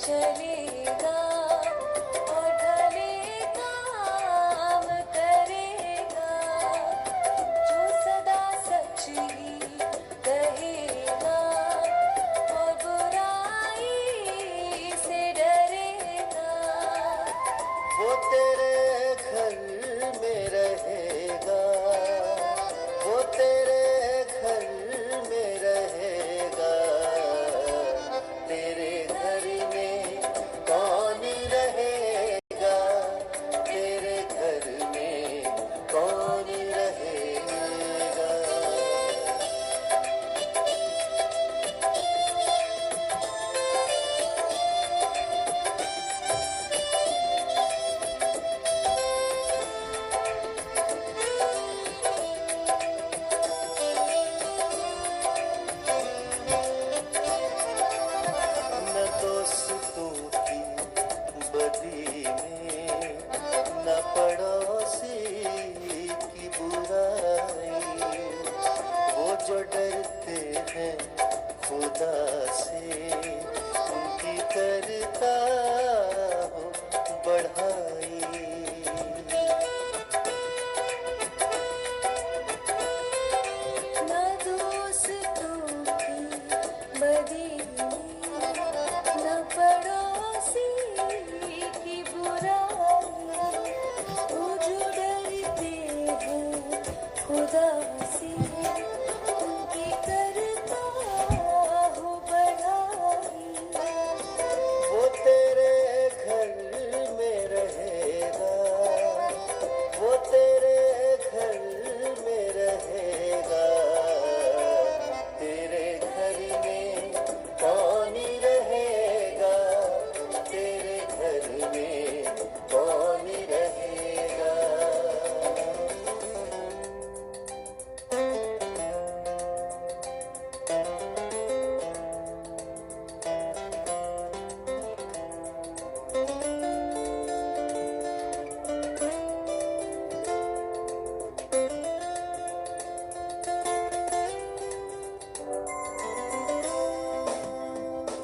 चलेगा और भले काम करेगा, जो सदा सच ही कहेगा और बुराई से डरेगा। वो तेरे घर में रहेगा, वो तेरे घर में रहेगा। तेरे घर में कौन रहेगा, तेरे घर में कौन रहेगा। न दोस्तों की बदी में, न पड़ोसी की बुराई। वो जो डरते हैं खुदा से, उनकी करता हो बढ़ाई। न दोस्तों की बदी में, न पड़ोसी की बुराई। वो जो डरते हैं खुदा से, उनकी करता हो बढ़ाई। वो तेरे घर में रहेगा, वो तेरे घर में रहेगा। तेरे घर में कौन रहेगा, तेरे घर में कौन रहेगा।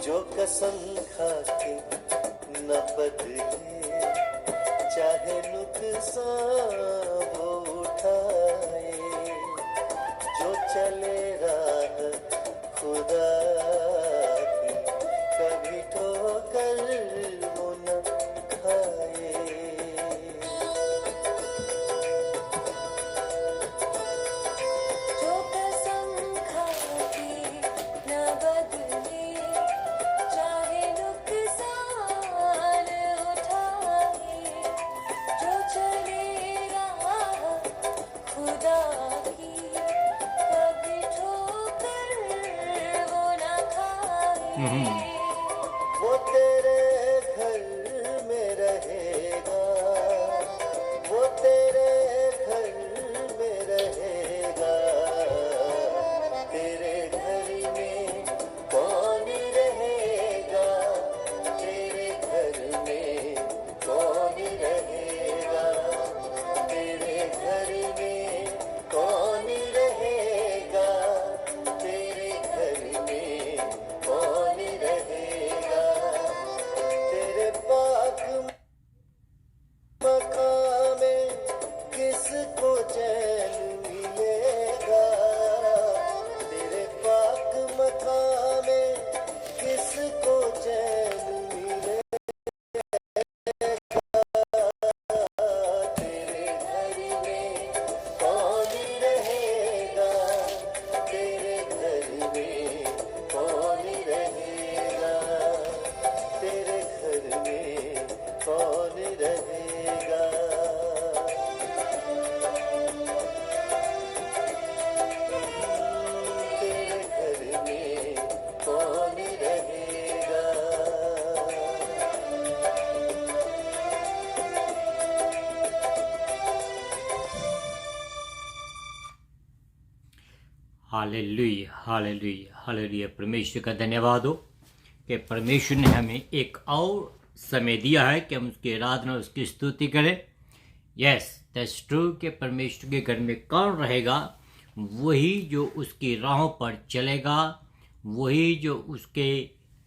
जो कसम खा के न बदले, चाहे नुकसान वो उठाए। जो चले राह खुदा की, कभी ठोकर वो न खाए। जो कसम खा के न बदले, चाहे नुकसान उठाए। जो चले राह खुदा की, कभी ठोकर वो न खाए। वो तेरे घर में रहेगा, वो तेरे घर में रहेगा। तेरे घर में कौन रहेगा, तेरे घर में कौन रहेगा। तेरे घर में कौन रहेगा, तेरे घर में कौन रहेगा। तेरे पाक मकाम में किसको चैन मिलेगा, तेरे पाक मकाम में किसको चैन मिलेगा। तेरे घर में कौन रहेगा, तेरे घर में कौन रहेगा। तेरे घर में कौन रहेगा। तेरे घर में कौन रहेगा। Hallelujah hallelujah hallelujah. परमेश्वर का धन्यवाद हो कि परमेश्वर ने हमें एक और समय दिया है कि हम उसकी आराधना उसकी स्तुति करें। यस दैट्स ट्रू कि परमेश्वर के घर में कौन रहेगा, वही जो उसकी राहों पर चलेगा, वही जो उसके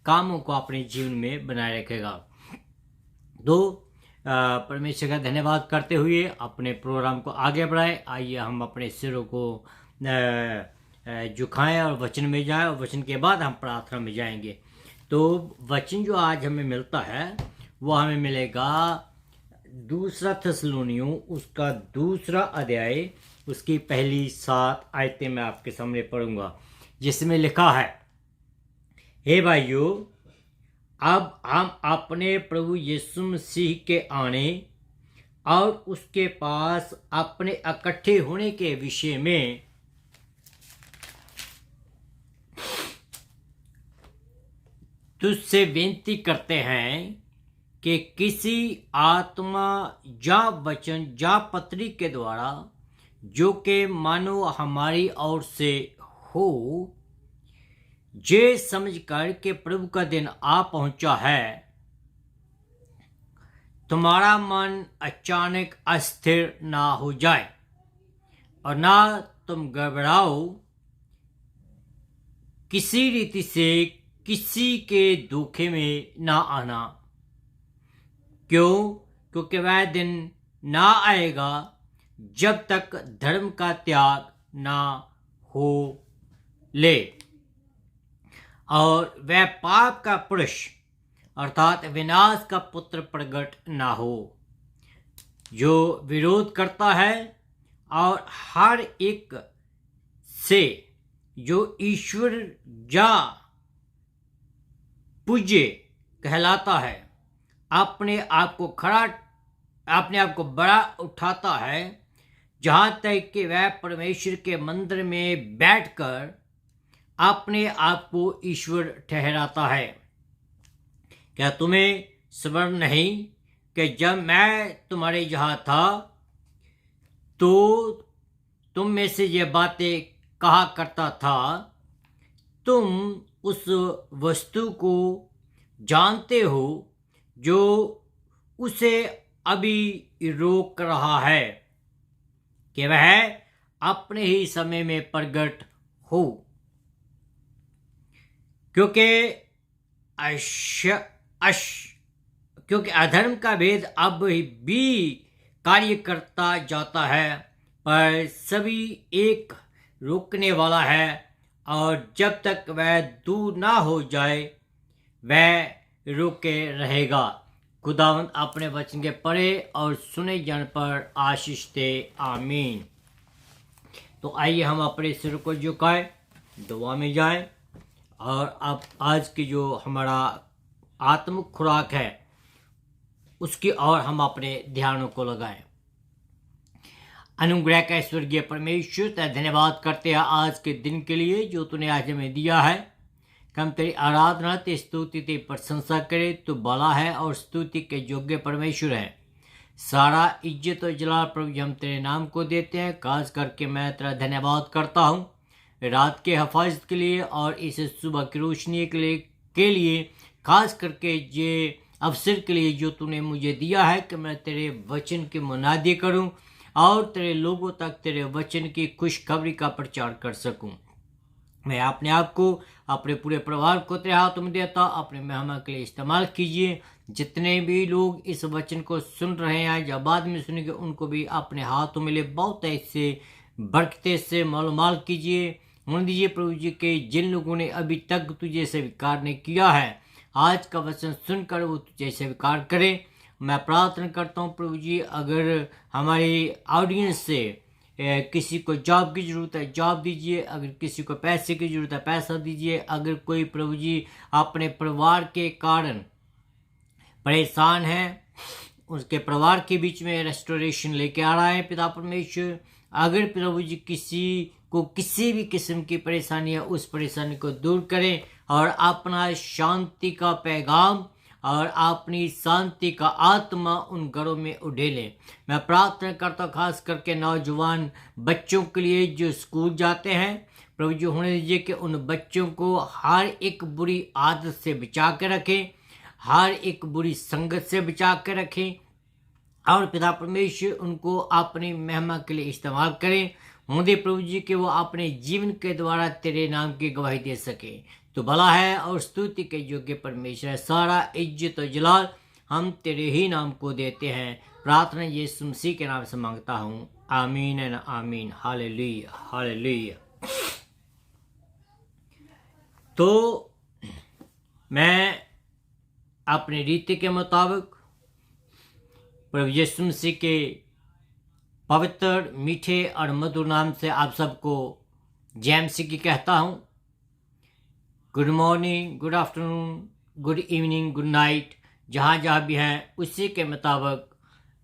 कामों को अपने जीवन में बनाए रखेगा। तो परमेश्वर का धन्यवाद करते हुए अपने प्रोग्राम को आगे बढ़ाएं। आइए हम अपने सिरों को झुकाएं और वचन में जाएं, और वचन के बाद हम प्रार्थना में जाएंगे। तो वचन जो आज हमें मिलता है वो हमें मिलेगा 2 थिस्सलुनीयों उसका 2 अध्याय उसकी पहली 7 आयतें मैं आपके सामने पढ़ूंगा, जिसमें लिखा है, हे भाइयों, अब हम अपने प्रभु यीशु मसीह के आने और उसके पास अपने इकट्ठे होने के विषय में तुझसे विनती करते हैं कि किसी आत्मा या वचन या पत्री के द्वारा जो कि मानो हमारी ओर से हो, ये समझकर कि प्रभु का दिन आ पहुंचा है, तुम्हारा मन अचानक अस्थिर ना हो जाए और ना तुम घबराओ, किसी रीति से किसी के धोखे में ना आना। क्यों? क्योंकि वह दिन ना आएगा जब तक धर्म का त्याग ना हो ले और वह पाप का पुरुष अर्थात विनाश का पुत्र प्रकट ना हो, जो विरोध करता है और हर एक से जो ईश्वर या पूज्य कहलाता है अपने आप को बड़ा उठाता है, जहाँ तक कि वह परमेश्वर के मंदिर में बैठकर अपने आप को ईश्वर ठहराता है। क्या तुम्हें स्मरण नहीं कि जब मैं तुम्हारे यहाँ था तो तुम में से ये बातें कहा करता था, तुम उस वस्तु को जानते हो जो उसे अभी रोक रहा है कि वह अपने ही समय में प्रकट हो, क्योंकि अधर्म का भेद अब भी कार्य करता जाता है, पर सभी एक रोकने वाला है, और जब तक वह दूर ना हो जाए वह रोके रहेगा। खुदावंद अपने वचन के पढ़े और सुने जाने पर आशीष दे, आमीन। तो आइए हम अपने सिर को झुकाएं, दुआ में जाएं, और अब आज की जो हमारा आत्मिक खुराक है उसकी ओर हम अपने ध्यानों को लगाएं। अनुग्रह का स्वर्गीय परमेश्वर, तेरा धन्यवाद करते हैं आज के दिन के लिए जो तूने आज हमें दिया है। हम तेरी आराधना, तेरी स्तुति, तेरी प्रशंसा करें। तू भला है और स्तुति के योग्य परमेश्वर है। सारा इज्जत और जलाल प्रभु हम तेरे नाम को देते हैं। खास करके मैं तेरा धन्यवाद करता हूँ रात के हिफाजत के लिए और इस सुबह की रोशनी के लिए खास करके ये अवसर के लिए जो तूने मुझे दिया है कि मैं तेरे वचन की मुनादी करूं और तेरे लोगों तक तेरे वचन की खुशखबरी का प्रचार कर सकूं। मैं अपने आप को, अपने पूरे परिवार को तेरे हाथों में देता, अपने मेहमान के लिए इस्तेमाल कीजिए। जितने भी लोग इस वचन को सुन रहे हैं या बाद में सुनेंगे, उनको भी अपने हाथों में ले बहुत ऐसे बरकते से मालूमाल कीजिए। उन दीजिए प्रभु जी के जिन लोगों ने अभी तक तुझे स्वीकार नहीं किया है, आज का वचन सुनकर वो तुझे स्वीकार करें। मैं प्रार्थना करता हूँ प्रभु जी, अगर हमारी ऑडियंस से किसी को जॉब की ज़रूरत है जॉब दीजिए, अगर किसी को पैसे की ज़रूरत है पैसा दीजिए, अगर कोई प्रभु जी अपने परिवार के कारण परेशान है, उसके परिवार के बीच में रेस्टोरेशन लेके आ रहा है पिता परमेश्वर। अगर प्रभु जी किसी को किसी भी किस्म की परेशानी है, उस परेशानी को दूर करें और अपना शांति का पैगाम और अपनी शांति का आत्मा उन घरों में उड़ेलें। मैं प्रार्थना करता खास करके नौजवान बच्चों के लिए जो स्कूल जाते हैं, प्रभु जी होने दीजिए कि उन बच्चों को हर एक बुरी आदत से बचा के रखें, हर एक बुरी संगत से बचा के रखें, और पिता परमेश्वर उनको अपनी महिमा के लिए इस्तेमाल करें। मुझे प्रभु जी के वो अपने जीवन के द्वारा तेरे नाम की गवाही दे सके। तो भला है और स्तुति के योग्य परमेश्वर है। सारा इज्जत और जलाल हम तेरे ही नाम को देते हैं। प्रार्थना यीशु मसीह के नाम से मांगता हूँ, आमीन एंड आमीन। Hallelujah hallelujah. तो मैं अपनी रीति के मुताबिक प्रभु यीशु मसीह के पवित्र मीठे और मधुर नाम से आप सबको जय मसीह की कहता हूँ। Good morning, good afternoon, good evening, good night, जहाँ जहाँ भी हैं उसी के मुताबिक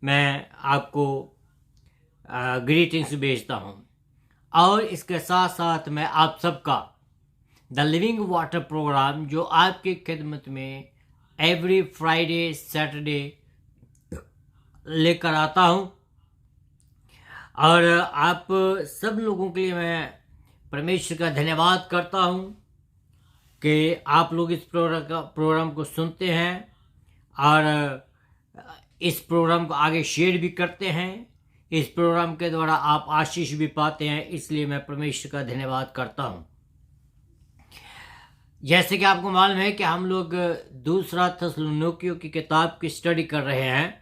मैं आपको ग्रीटिंग्स भेजता हूँ। और इसके साथ साथ मैं आप सबका द लिविंग वाटर प्रोग्राम जो आपकी खिदमत में एवरी फ्राइडे सैटरडे लेकर आता हूँ। और आप सब लोगों के लिए मैं परमेश्वर का धन्यवाद करता हूँ कि आप लोग इस प्रोग्राम को सुनते हैं और इस प्रोग्राम को आगे शेयर भी करते हैं। इस प्रोग्राम के द्वारा आप आशीष भी पाते हैं, इसलिए मैं परमेश्वर का धन्यवाद करता हूँ। जैसे कि आपको मालूम है कि हम लोग दूसरा थिस्सलुनीकियों की किताब की स्टडी कर रहे हैं।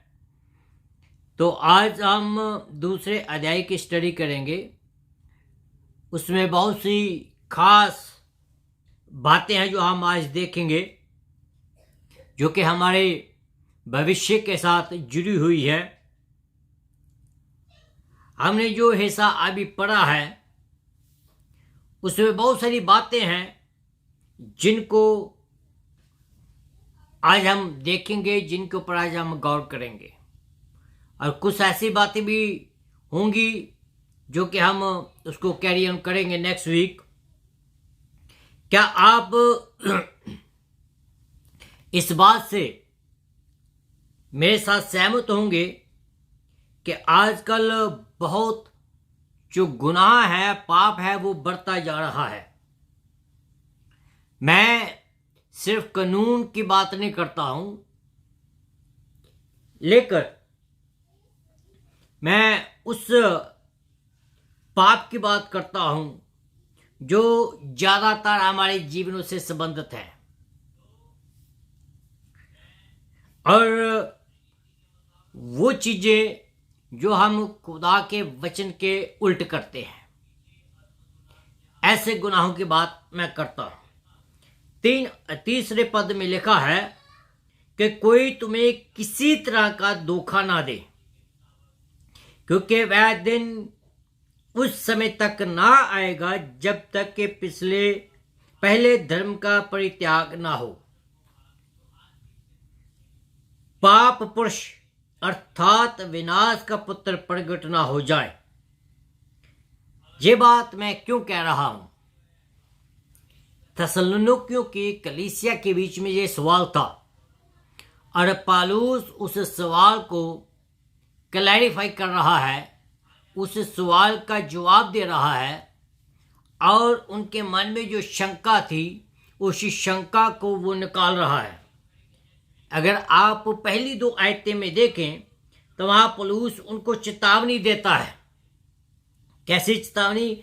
तो आज हम दूसरे अध्याय की स्टडी करेंगे। उसमें बहुत सी खास बातें हैं जो हम आज देखेंगे, जो कि हमारे भविष्य के साथ जुड़ी हुई है। हमने जो हिस्सा अभी पढ़ा है उसमें बहुत सारी बातें हैं जिनको आज हम देखेंगे, जिनके ऊपर आज हम गौर करेंगे। और कुछ ऐसी बातें भी होंगी जो कि हम उसको कैरी ऑन करेंगे नेक्स्ट वीक। क्या आप इस बात से मेरे साथ सहमत होंगे कि आजकल बहुत जो गुनाह है, पाप है, वो बढ़ता जा रहा है। मैं सिर्फ कानून की बात नहीं करता हूं, लेकिन मैं उस पाप की बात करता हूं जो ज्यादातर हमारे जीवनों से संबंधित है और वो चीजें जो हम खुदा के वचन के उल्ट करते हैं, ऐसे गुनाहों की बात मैं करता हूं। तीसरे पद में लिखा है कि कोई तुम्हें किसी तरह का धोखा ना दे, क्योंकि वह दिन उस समय तक ना आएगा जब तक कि पहले धर्म का परित्याग ना हो, पाप पुरुष अर्थात विनाश का पुत्र प्रकट ना हो जाए। ये बात मैं क्यों कह रहा हूं? थिस्सलुनीकियों की कलीसिया के बीच में ये सवाल था और पौलुस उस सवाल को क्लैरिफाई कर रहा है, उस सवाल का जवाब दे रहा है और उनके मन में जो शंका थी उसी शंका को वो निकाल रहा है। अगर आप पहली 2 आयतें में देखें तो वहां पौलुस उनको चेतावनी देता है। कैसी चेतावनी?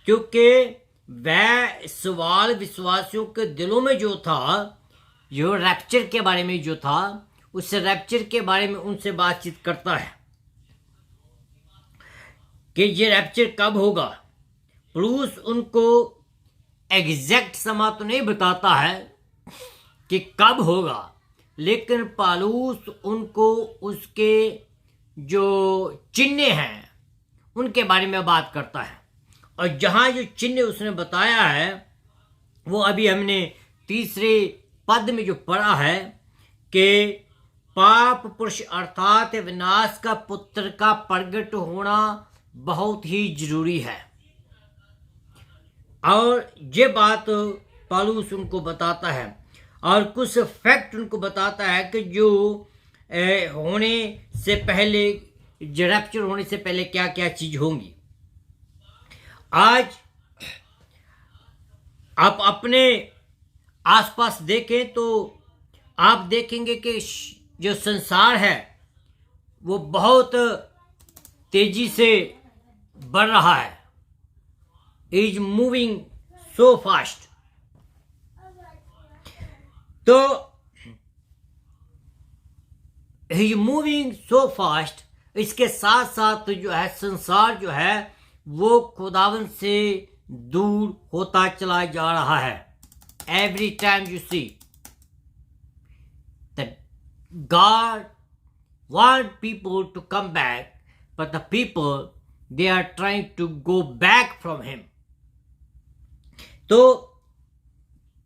क्योंकि वह सवाल विश्वासियों के दिलों में जो था, जो रैप्चर के बारे में जो था, उस रैप्चर के बारे में उनसे बातचीत करता है कि ये रैप्चर कब होगा। पौलुस उनको एग्जैक्ट समय तो नहीं बताता है कि कब होगा, लेकिन पौलुस उनको उसके जो चिन्ह हैं उनके बारे में बात करता है। और जहां जो चिन्ह उसने बताया है वो अभी हमने तीसरे पद में जो पढ़ा है कि पाप पुरुष अर्थात विनाश का पुत्र का प्रकट होना बहुत ही जरूरी है। और ये बात पौलुस उनको बताता है और कुछ फैक्ट उनको बताता है कि जो होने से पहले, रैप्चर होने से पहले क्या क्या चीज होंगी। आज आप अपने आसपास देखें तो आप देखेंगे कि जो संसार है वो बहुत तेजी से बढ़ रहा है। Is moving so fast. तो he is moving so fast, इसके साथ साथ जो है संसार जो है वो खुदावन से दूर होता चला जा रहा है। Every time you see that God want people to come back, but the people they are trying to go back from him। तो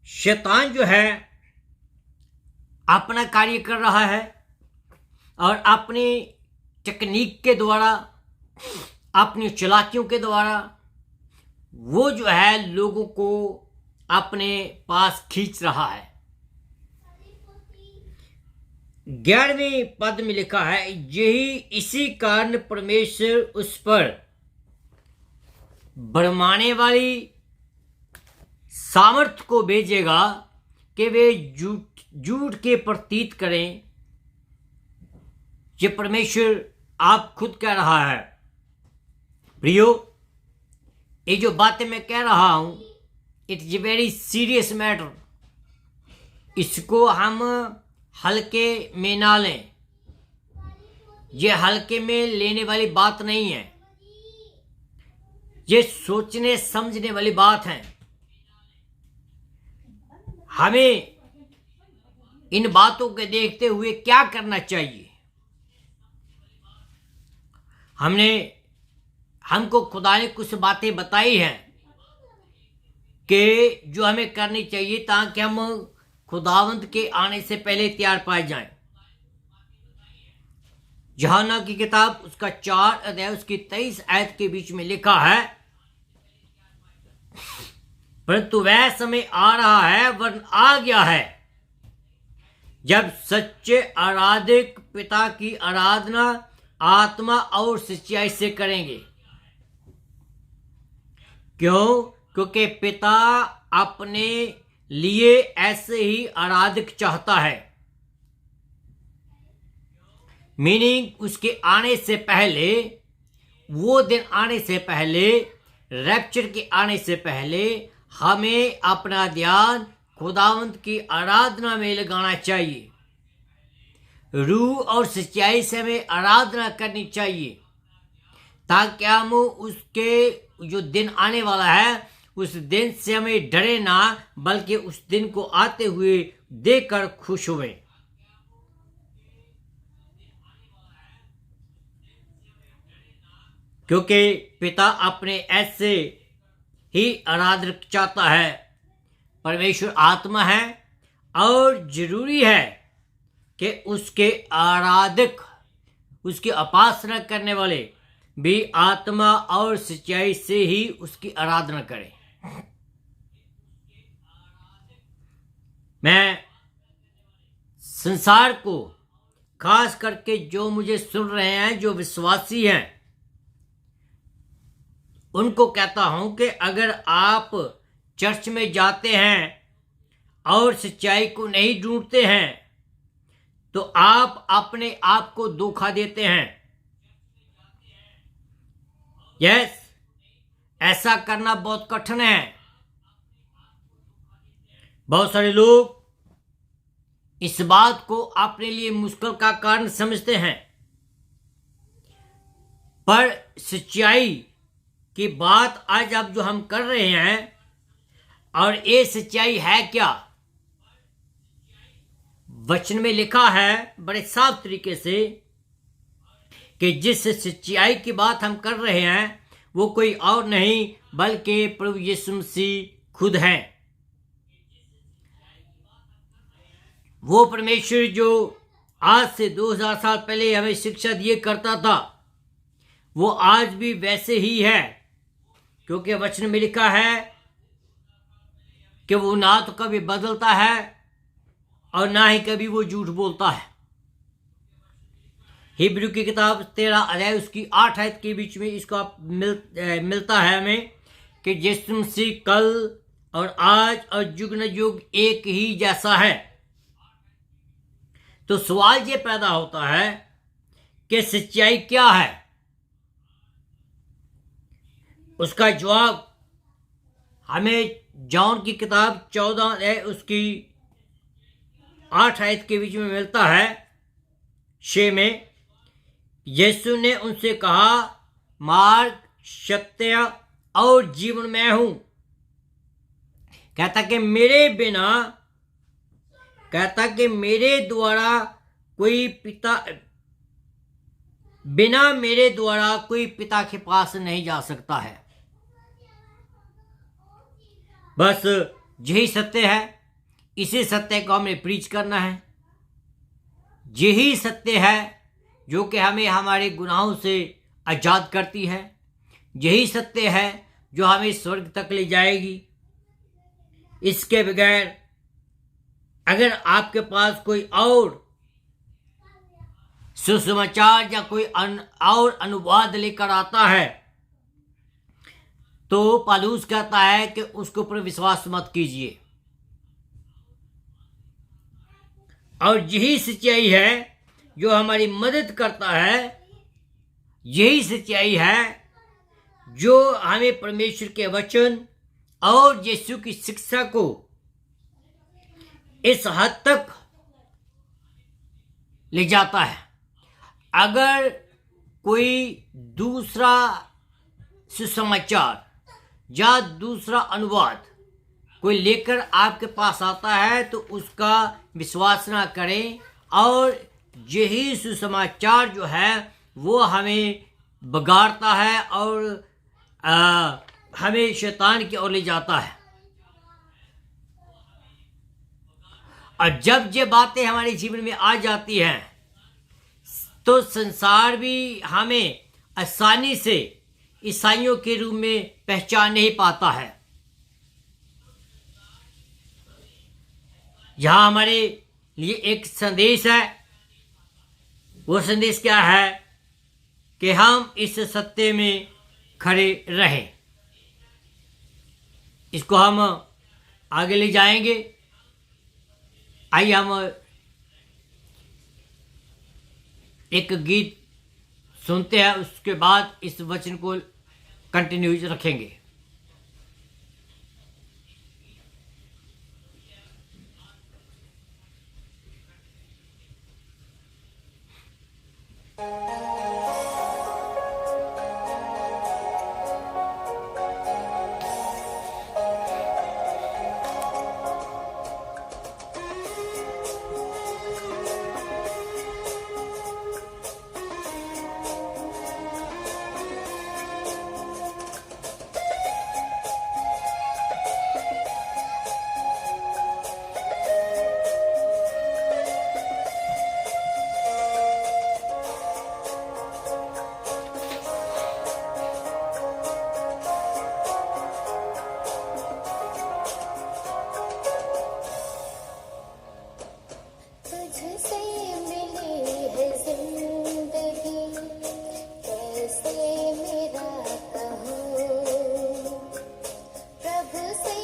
शैतान जो है अपना कार्य कर रहा है और अपनी टेक्निक के द्वारा, अपनी चालाकियों के द्वारा वो जो है लोगों को अपने पास खींच रहा है। 11वें पद में लिखा है, यही इसी कारण परमेश्वर उस पर भरमाने वाली सामर्थ को भेजेगा कि वे झूठ के प्रतीत करें। ये परमेश्वर आप खुद कह रहा है। प्रियो, ये जो बातें मैं कह रहा हूं, it is a very serious matter. इसको हम हल्के में ना लें। ये हल्के में लेने वाली बात नहीं है, ये सोचने समझने वाली बात है। हमें इन बातों को देखते हुए क्या करना चाहिए? हमको खुदा ने कुछ बातें बताई हैं कि जो हमें करनी चाहिए ताकि हम खुदावंत के आने से पहले तैयार पाए जाएं। यूहन्ना की किताब उसका 4 अध्याय उसकी 23 आयत के बीच में लिखा है, परंतु वह समय आ रहा है, वरन आ गया है, जब सच्चे आराधक पिता की आराधना आत्मा और सच्चाई से करेंगे। क्यों? क्योंकि पिता अपने लिए ऐसे ही आराधक चाहता है। मीनिंग उसके आने से पहले, वो दिन आने से पहले, रैप्चर के आने से पहले हमें अपना ध्यान खुदावंत की आराधना में लगाना चाहिए। रूह और सच्चाई से हमें आराधना करनी चाहिए ताकि हम उसके जो दिन आने वाला है उस दिन से हमें डरे ना, बल्कि उस दिन को आते हुए देखकर खुश हुए। क्योंकि पिता अपने ऐसे ही आराधक चाहता है। परमेश्वर आत्मा है और जरूरी है कि उसके आराधक, उसकी उपासना करने वाले भी आत्मा और सच्चाई से ही उसकी आराधना करें। मैं संसार को, खास करके जो मुझे सुन रहे हैं, जो विश्वासी हैं, उनको कहता हूं कि अगर आप चर्च में जाते हैं और सच्चाई को नहीं ढूंढते हैं तो आप अपने आप को धोखा देते हैं। यस, ऐसा करना बहुत कठिन है। बहुत सारे लोग इस बात को अपने लिए मुश्किल का कारण समझते हैं, पर सच्चाई की बात आज अब जो हम कर रहे हैं, और ये सच्चाई है क्या? वचन में लिखा है बड़े साफ तरीके से कि जिस सच्चाई की बात हम कर रहे हैं वो कोई और नहीं बल्कि प्रभु यीशु मसीह खुद हैं। वो परमेश्वर जो आज से 2000 साल पहले हमें शिक्षा दिए करता था, वो आज भी वैसे ही है। क्योंकि वचन में लिखा है कि वो ना तो कभी बदलता है और ना ही कभी वो झूठ बोलता है। हिब्रू की किताब 13 अध्याय उसकी 8 आयत के बीच में इसको मिलता है हमें कि यीशु मसीह कल और आज और युग न युग एक ही जैसा है। तो सवाल ये पैदा होता है कि सच्चाई क्या है? उसका जवाब हमें जॉन की किताब 14 है उसकी 8 आयत के बीच में मिलता है 6 में। यीशु ने उनसे कहा, मार्ग, सत्य और जीवन मैं हूं। कहता कि मेरे द्वारा कोई पिता के पास नहीं जा सकता है। बस यही सत्य है, इसी सत्य को हमें प्रीच करना है। यही सत्य है जो कि हमें हमारे गुनाहों से आजाद करती है। यही सत्य है जो हमें स्वर्ग तक ले जाएगी। इसके बगैर अगर आपके पास कोई और सुसमाचार या कोई और अनुवाद लेकर आता है तो पौलुस कहता है कि उसके ऊपर विश्वास मत कीजिए। और यही सच्चाई है जो हमारी मदद करता है। यही सच्चाई है जो हमें परमेश्वर के वचन और यीशु की शिक्षा को इस हद तक ले जाता है। अगर कोई दूसरा सुसमाचार या दूसरा अनुवाद कोई लेकर आपके पास आता है तो उसका विश्वास ना करें। और यही सुसमाचार जो है वो हमें बिगाड़ता है और हमें शैतान की ओर ले जाता है। और जब ये बातें हमारे जीवन में आ जाती हैं तो संसार भी हमें आसानी से ईसाइयों के रूप में पहचान नहीं पाता है। यहां हमारे लिए एक संदेश है। वो संदेश क्या है कि हम इस सत्य में खड़े रहें। इसको हम आगे ले जाएंगे। आइए हम एक गीत सुनते हैं, उसके बाद इस वचन को कंटिन्यू रखेंगे। तुझसे मिली है जिंदगी, कैसे मेरा कहूँ। प्रभु से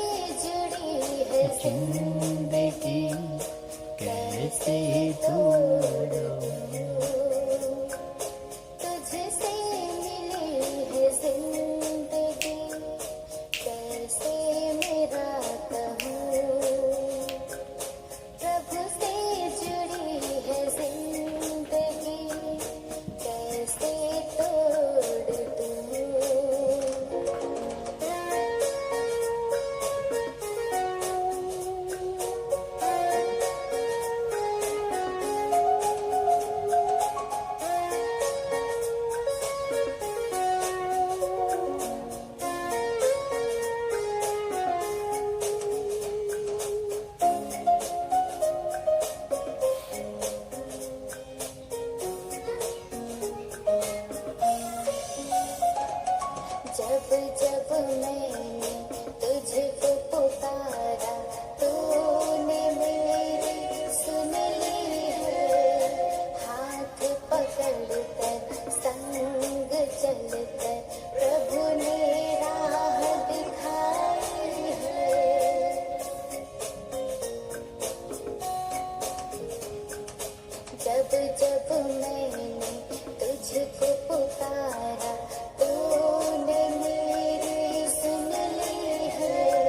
जुड़ी है जिंदगी, कैसे दूर तुझसे मिली है जिंदगी, कैसे मेरा कहूँ। प्रभु से जुड़ी है जिंदगी, कैसे तोड़ दूँ। जब जब मैंने तुझको पुकारा, तूने मेरी सुन ली है। हाथ पकड़कर संग चलकर प्रभु ने राह दिखाई है। जब जब मैंने तुझको पुकारा, तूने मेरी सुन ली है।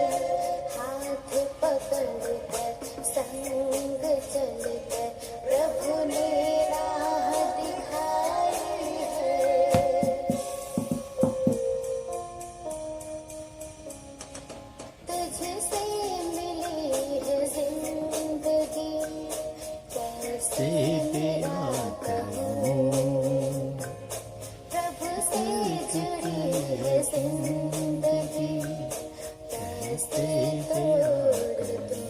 मेरा कहूँ, प्रभु से जुड़ी है जिंदगी, कैसे तोड़ दूँ।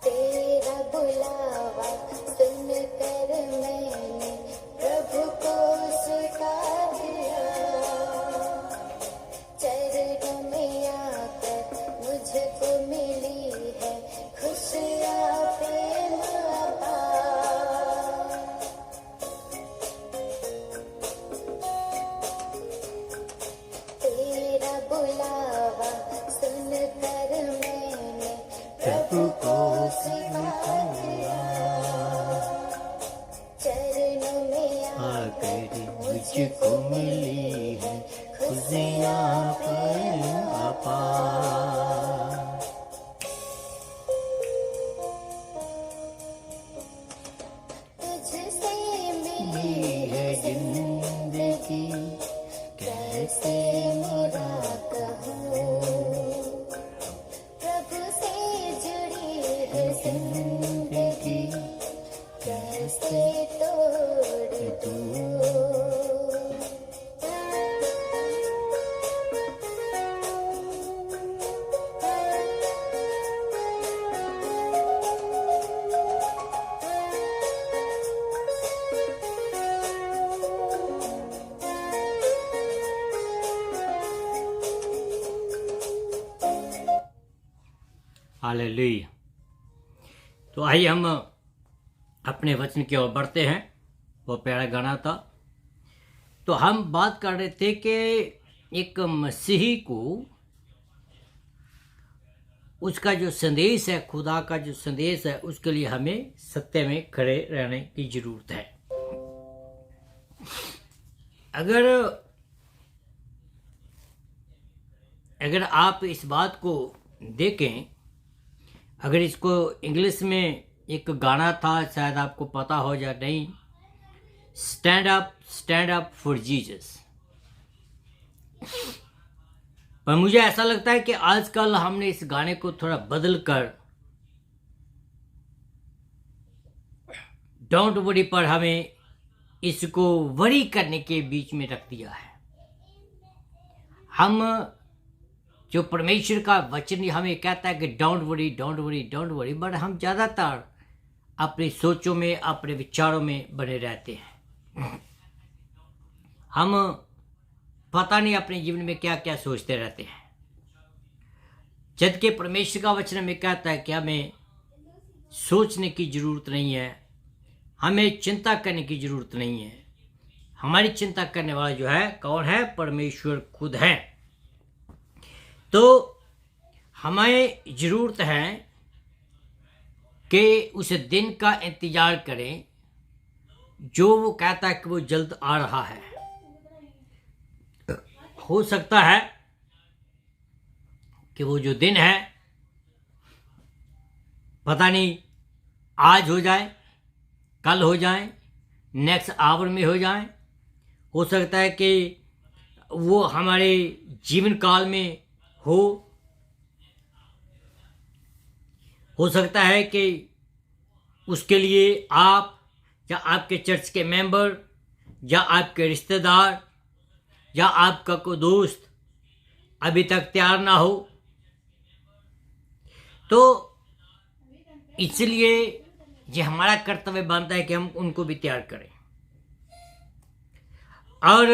तेरा बुलावा सुनकर मैंने प्रभु को स्वीकार किया, चरणों में आकर मुझको मिली है खुशियाँ प्रेम अपार। तेरा बुलावा सुनकर मैंने प्रभु को स्वीकार किया, चरणों में आकर मुझको मिली है खुशियाँ प्रेम अपार। तुझसे मिली है जिंदगी, कैसे मेरा कहूँ, प्रभु से जुड़ी है जिंदगी, कैसे तोड़ दूँ। हालेलुया। तो आइए हम अपने वचन की ओर बढ़ते हैं। वो प्यारा गाना था। तो हम बात कर रहे थे कि एक मसीही को उसका जो संदेश है, खुदा का जो संदेश है, उसके लिए हमें सत्य में खड़े रहने की जरूरत है। अगर आप इस बात को देखें, अगर इसको इंग्लिश में एक गाना था, शायद आपको पता हो या नहीं, स्टैंड अप फॉर जीसस। पर मुझे ऐसा लगता है कि आजकल हमने इस गाने को थोड़ा बदल कर डोंट वरी पर हमें इसको वरी करने के बीच में रख दिया है। हम जो परमेश्वर का वचन हमें कहता है कि don't worry don't worry don't worry, but हम ज़्यादातर अपनी सोचों में, अपने विचारों में बने रहते हैं। हम पता नहीं अपने जीवन में क्या क्या सोचते रहते हैं, जबकि परमेश्वर का वचन हमें कहता है कि हमें सोचने की ज़रूरत नहीं है, हमें चिंता करने की ज़रूरत नहीं है। हमारी चिंता करने वाला जो है कौन है? परमेश्वर खुद है। तो हमें ज़रूरत है कि उस दिन का इंतज़ार करें जो वो कहता है कि वो जल्द आ रहा है। हो सकता है कि वो जो दिन है पता नहीं आज हो जाए, कल हो जाए, नेक्स्ट आवर में हो जाए। हो सकता है कि वो हमारे जीवन काल में हो सकता है कि उसके लिए आप या आपके चर्च के मेंबर या आपके रिश्तेदार या आपका कोई दोस्त अभी तक तैयार ना हो। तो इसलिए ये हमारा कर्तव्य बनता है कि हम उनको भी तैयार करें, और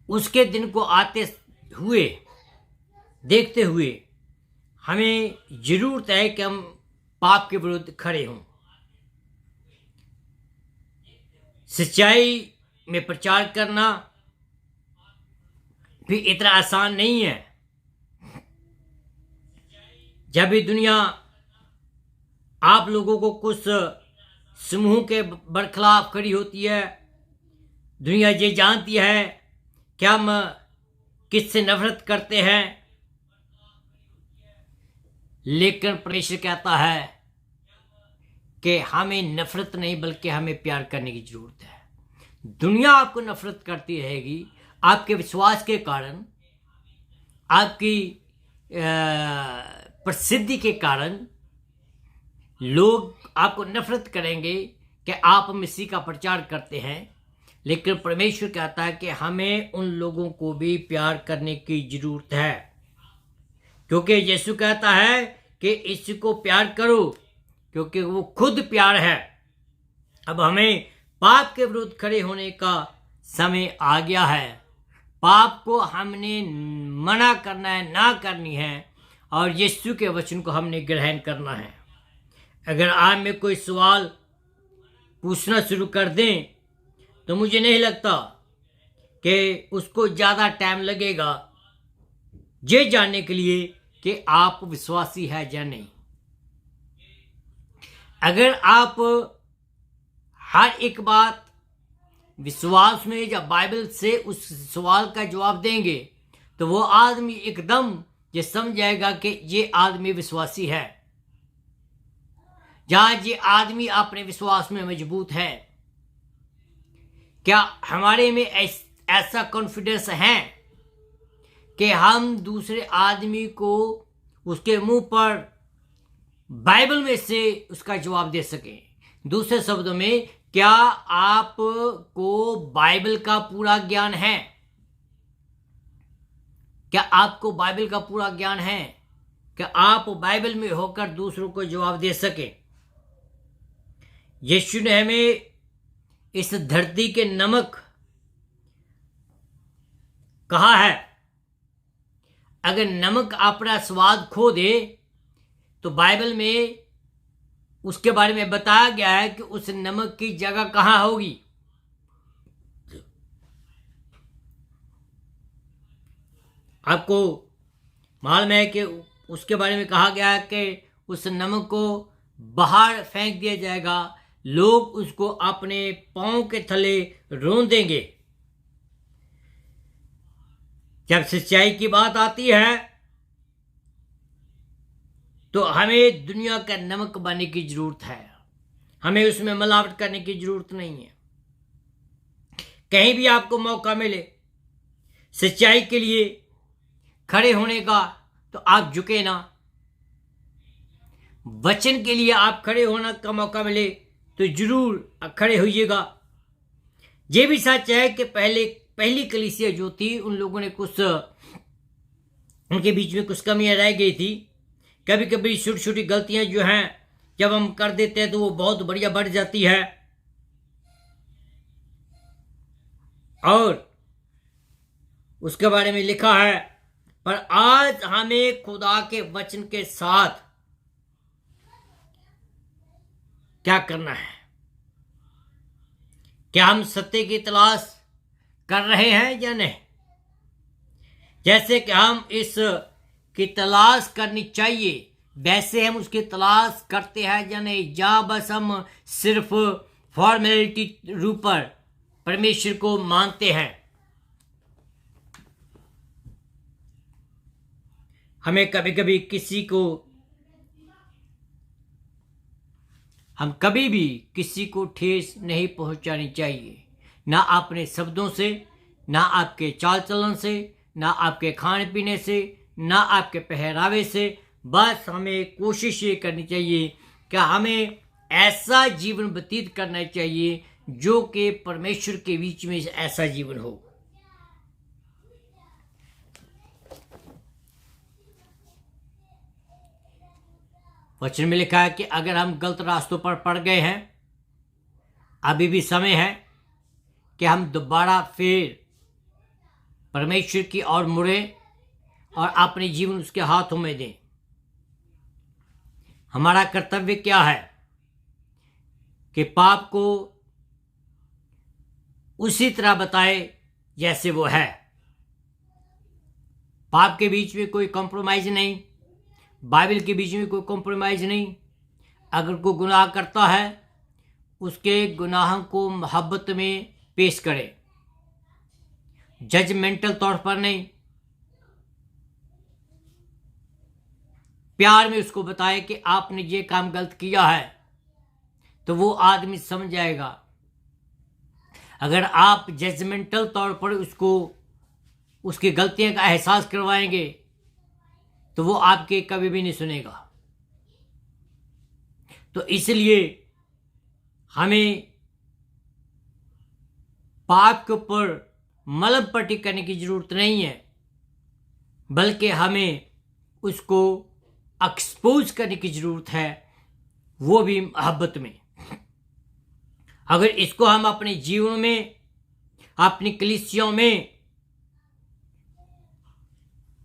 उसके दिन को आते हुए, देखते हुए हमें जरूरत है कि हम पाप के विरुद्ध खड़े हों। सच्चाई में प्रचार करना भी इतना आसान नहीं है। जब भी दुनिया आप लोगों को कुछ समूह के बरखिलाफ खड़ी होती है, दुनिया ये जानती है कि हम किससे नफरत करते हैं, लेकिन परमेश्वर कहता है कि हमें नफरत नहीं बल्कि हमें प्यार करने की जरूरत है। दुनिया आपको नफरत करती रहेगी आपके विश्वास के कारण, आपकी प्रसिद्धि के कारण। लोग आपको नफरत करेंगे कि आप मसीह का प्रचार करते हैं, लेकिन परमेश्वर कहता है कि हमें उन लोगों को भी प्यार करने की जरूरत है, क्योंकि यीशु कहता है कि इसको प्यार करो क्योंकि वो खुद प्यार है। अब हमें पाप के विरुद्ध खड़े होने का समय आ गया है। पाप को हमने मना करना है, ना करनी है, और यीशु के वचन को हमने ग्रहण करना है। अगर आप में कोई सवाल पूछना शुरू कर दें तो मुझे नहीं लगता कि उसको ज़्यादा टाइम लगेगा ये जानने के लिए कि आप विश्वासी है या नहीं। अगर आप हर एक बात विश्वास में या बाइबल से उस सवाल का जवाब देंगे तो वो आदमी एकदम ये समझ जाएगा कि ये आदमी विश्वासी है, जहां ये आदमी अपने विश्वास में मजबूत है। क्या हमारे में ऐसा कॉन्फिडेंस है कि हम दूसरे आदमी को उसके मुंह पर बाइबल में से उसका जवाब दे सकें? दूसरे शब्दों में, क्या आपको बाइबल का पूरा ज्ञान है? क्या आपको बाइबल का पूरा ज्ञान है कि आप बाइबल में होकर दूसरों को जवाब दे सके? यीशु ने हमें इस धरती के नमक कहा है। अगर नमक अपना स्वाद खो दे तो बाइबल में उसके बारे में बताया गया है कि उस नमक की जगह कहां होगी। आपको मालूम है कि उसके बारे में कहा गया है कि उस नमक को बाहर फेंक दिया जाएगा, लोग उसको अपने पांव के थले रौंदेंगे। जब सच्चाई की बात आती है तो हमें दुनिया का नमक बनने की जरूरत है, हमें उसमें मिलावट करने की जरूरत नहीं है। कहीं भी आपको मौका मिले सच्चाई के लिए खड़े होने का तो आप झुके ना। वचन के लिए आप खड़े होने का मौका मिले तो जरूर खड़े होइएगा। ये भी सच है कि पहली कलीसिया जो थी उन लोगों ने उनके बीच में कुछ कमियां रह गई थी। कभी कभी छोटी छोटी गलतियां जो हैं जब हम कर देते हैं तो वो बहुत बढ़िया बढ़ जाती है। और उसके बारे में लिखा है, पर आज हमें खुदा के वचन के साथ क्या करना है? क्या हम सत्य की तलाश कर रहे हैं या नहीं? जैसे कि हम इस की तलाश करनी चाहिए वैसे हम उसकी तलाश करते हैं या नहीं, या बस हम सिर्फ फॉर्मेलिटी रूप पर परमेश्वर को मानते हैं। हमें कभी कभी कभी भी किसी को ठेस नहीं पहुंचानी चाहिए, ना अपने शब्दों से, ना आपके चाल चलन से, ना आपके खाने पीने से, ना आपके पहरावे से। बस हमें कोशिश ये करनी चाहिए कि हमें ऐसा जीवन व्यतीत करना चाहिए जो कि परमेश्वर के बीच में ऐसा जीवन हो। वचन में लिखा है कि अगर हम गलत रास्तों पर पड़ गए हैं, अभी भी समय है कि हम दोबारा फिर परमेश्वर की ओर मुड़े और अपने जीवन उसके हाथों में दें। हमारा कर्तव्य क्या है कि पाप को उसी तरह बताए जैसे वो है। पाप के बीच में कोई कॉम्प्रोमाइज नहीं, बाइबल के बीच में कोई कॉम्प्रोमाइज नहीं। अगर कोई गुनाह करता है उसके गुनाह को मोहब्बत में पेश करे, जजमेंटल तौर पर नहीं, प्यार में उसको बताए कि आपने ये काम गलत किया है, तो वो आदमी समझ जाएगा। अगर आप जजमेंटल तौर पर उसको उसकी गलतियों का एहसास करवाएंगे तो वो आपके कभी भी नहीं सुनेगा। तो इसलिए हमें पाप के ऊपर मलम पट्टी करने की जरूरत नहीं है, बल्कि हमें उसको एक्सपोज करने की जरूरत है, वो भी मोहब्बत में। अगर इसको हम अपने जीवन में, अपनी कलीसियों में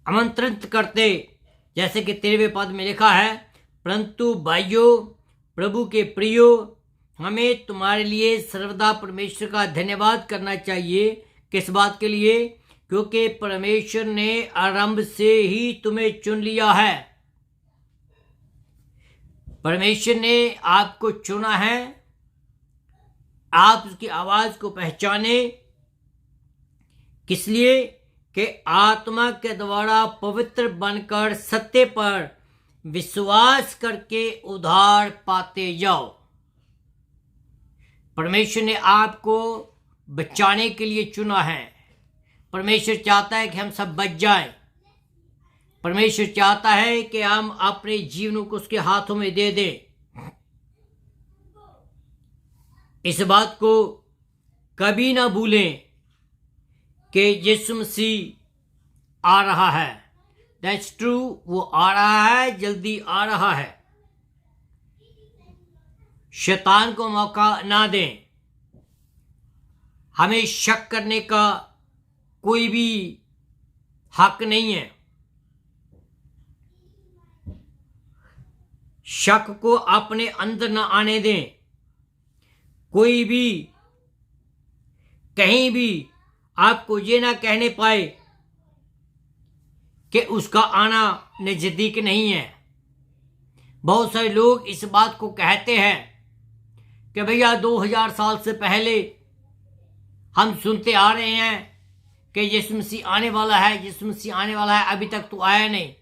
आमंत्रित करते, जैसे कि 13वें पद में लिखा है, परंतु भाइयों, प्रभु के प्रियो, हमें तुम्हारे लिए सर्वदा परमेश्वर का धन्यवाद करना चाहिए। किस बात के लिए? क्योंकि परमेश्वर ने आरंभ से ही तुम्हें चुन लिया है। परमेश्वर ने आपको चुना है, आप उसकी आवाज को पहचाने। किस लिए? कि आत्मा के द्वारा पवित्र बनकर सत्य पर विश्वास करके उद्धार पाते जाओ। परमेश्वर ने आपको बचाने के लिए चुना है। परमेश्वर चाहता है कि हम सब बच जाएं। परमेश्वर चाहता है कि हम अपने जीवन को उसके हाथों में दे दें। इस बात को कभी ना भूलें कि यीशु मसीह आ रहा है। दैट्स ट्रू, वो आ रहा है, जल्दी आ रहा है। शैतान को मौका ना दें। हमें शक करने का कोई भी हक नहीं है। शक को अपने अंदर ना आने दें। कोई भी कहीं भी आपको ये ना कहने पाए कि उसका आना नजदीक नहीं है। बहुत सारे लोग इस बात को कहते हैं कि भैया 2000 साल से पहले हम सुनते आ रहे हैं कि यीशु मसीह आने वाला है, यीशु मसीह आने वाला है, अभी तक तो आया नहीं।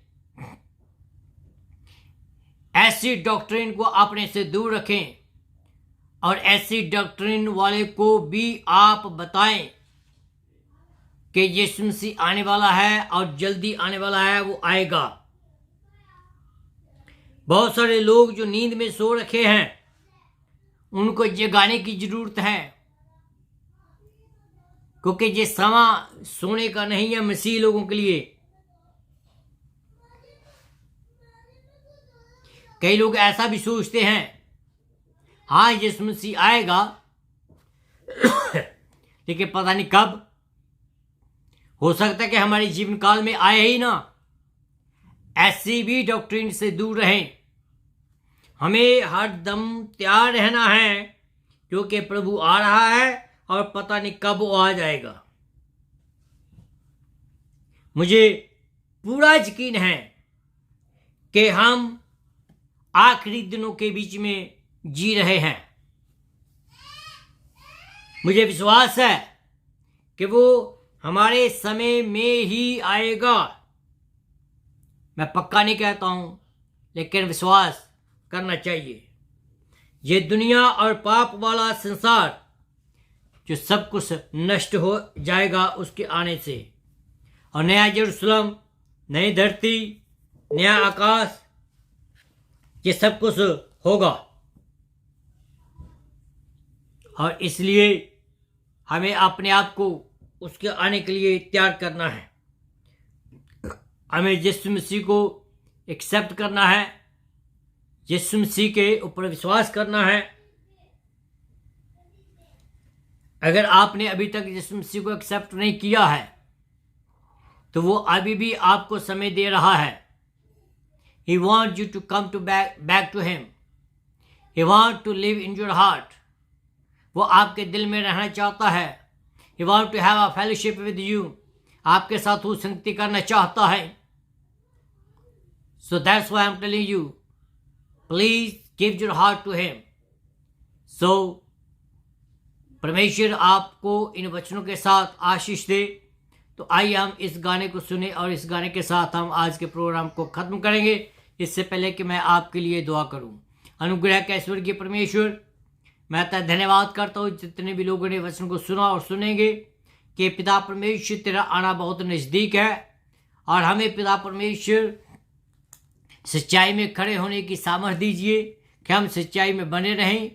ऐसी डॉक्ट्रिन को अपने से दूर रखें और ऐसी डॉक्ट्रिन वाले को भी आप बताएं कि यीशु मसीह आने वाला है और जल्दी आने वाला है, वो आएगा। बहुत सारे लोग जो नींद में सो रखे हैं उनको जगाने की जरूरत है, क्योंकि ये समा सोने का नहीं है मसीह लोगों के लिए। कई लोग ऐसा भी सोचते हैं, हाँ यीशु मसीह आएगा लेकिन पता नहीं कब। हो सकता है कि हमारे जीवन काल में आए ही ना। ऐसी भी डॉक्ट्रिन से दूर रहें। हमें हर दम तैयार रहना है, क्योंकि प्रभु आ रहा है और पता नहीं कब वो आ जाएगा। मुझे पूरा यकीन है कि हम आखिरी दिनों के बीच में जी रहे हैं। मुझे विश्वास है कि वो हमारे समय में ही आएगा। मैं पक्का नहीं कहता हूं, लेकिन विश्वास करना चाहिए। ये दुनिया और पाप वाला संसार जो सब कुछ नष्ट हो जाएगा उसके आने से, और नया यरूशलेम, नई धरती, नया आकाश, ये सब कुछ होगा। और इसलिए हमें अपने आप को उसके आने के लिए तैयार करना है। हमें यीशु मसीह को एक्सेप्ट करना है, यीशु मसीह के ऊपर विश्वास करना है। अगर आपने अभी तक यीशु मसीह को एक्सेप्ट नहीं किया है तो वो अभी भी आपको समय दे रहा है। He wants you to come to back to him. He wants to live in your heart. वो आपके दिल में रहना चाहता है, He wants to have a fellowship with you. आपके साथ वो संगति करना चाहता है. So that's why I'm telling you, please give your heart to him. So परमेश्वर आपको इन वचनों के साथ आशीष दे. तो आइए हम इस गाने को सुने और इस गाने के साथ हम आज के प्रोग्राम को खत्म करेंगे. इससे पहले कि मैं आपके लिए दुआ करूं. अनुग्रह का स्वर्गीय परमेश्वर, मैं तेरा धन्यवाद करता हूँ जितने भी लोगों ने वचन को सुना और सुनेंगे कि पिता परमेश्वर तेरा आना बहुत नज़दीक है और हमें पिता परमेश्वर सच्चाई में खड़े होने की सामर्थ्य दीजिए कि हम सच्चाई में बने रहें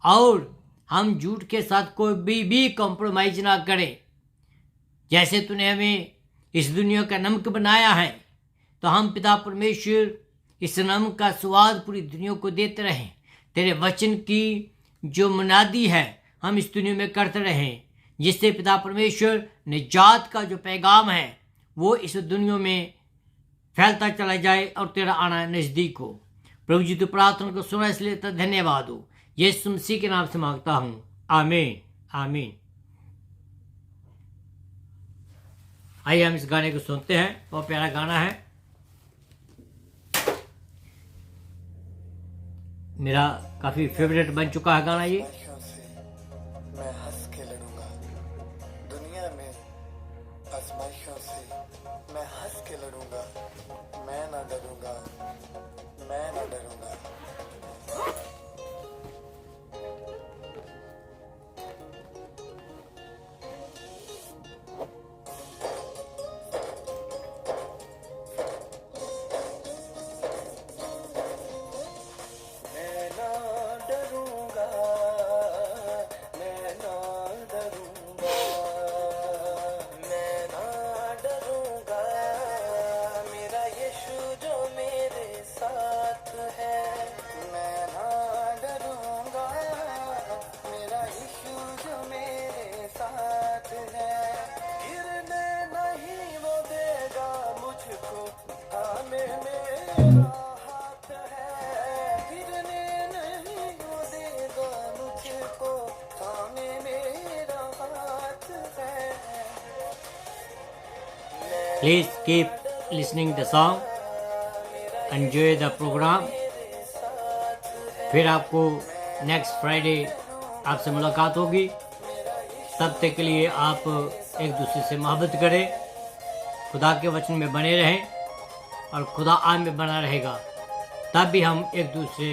और हम झूठ के साथ कोई भी कॉम्प्रोमाइज ना करें. जैसे तूने हमें इस दुनिया का नमक बनाया है तो हम पिता परमेश्वर इस नमक का स्वाद पूरी दुनिया को देते रहें. तेरे वचन की जो मुनादी है हम इस दुनिया में करते रहें, जिससे पिता परमेश्वर निजात का जो पैगाम है वो इस दुनिया में फैलता चला जाए और तेरा आना नज़दीक हो. प्रभु जी, तो प्रार्थना को सुना इसलिए तो धन्यवाद हो. यीशु मसीह के नाम से मांगता हूँ, आमीन आमीन. आइए हम इस गाने को सुनते हैं. बहुत प्यारा गाना है. मेरा काफ़ी फेवरेट बन चुका है गाना ये. आशाओं से मैं हंस के लड़ूंगा. दुनिया में आजमाइशों से मैं हंस के लड़ूंगा. मैं ना डरूंगा, मैं ना डरूंगा. मैं ना डरूंगा, मैं ना डरूंगा, मैं ना डरूंगा. मेरा यीशु जो मेरे साथ है. मैं ना डरूंगा, मेरा यीशु जो मेरे साथ है. गिरने नहीं वो देगा मुझको, थामे मेरा हाथ है. गिरने नहीं वो देगा मुझको, थामे मेरा हाथ है. Please keep listening the song. Enjoy the program. फिर आपको नेक्स्ट फ्राइडे आपसे मुलाकात होगी. तब तक के लिए आप एक दूसरे से मोहब्बत करें, खुदा के वचन में बने रहें और खुदा आप में बना रहेगा. तब भी हम एक दूसरे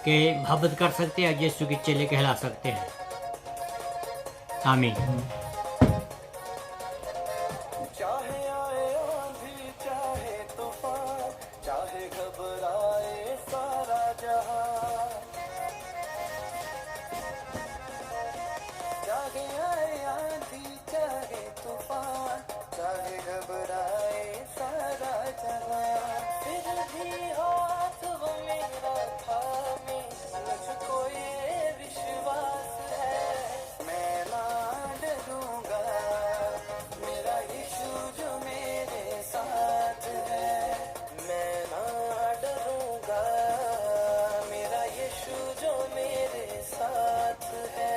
के मोहब्बत कर सकते हैं और यीशु के चेले कहला सकते हैं. आमीन. चाहे आए आंधी, चाहे तूफान, चाहे घबराए सारा जहां. चाहे आए आंधी, चाहे तूफान, चाहे घबराए सारा जहां. फिर भी हाथ वो मेरा थामे, मुझको ये विश्वास है. मैं ना डरूंगा, मेरा यीशु जो मेरे साथ है. मैं ना डरूंगा, मेरा यीशु जो मेरे साथ है.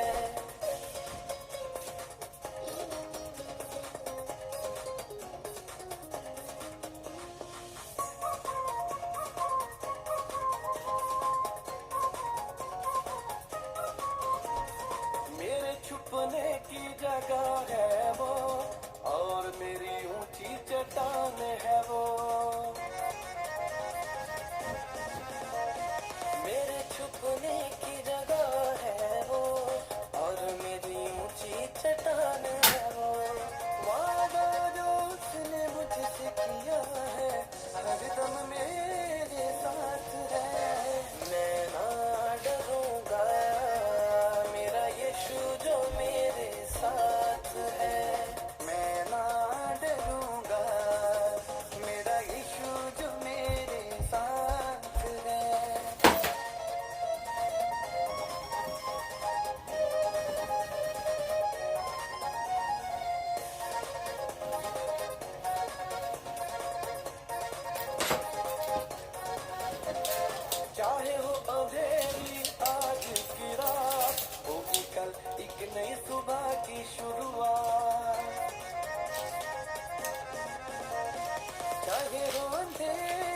चाहे रोंदे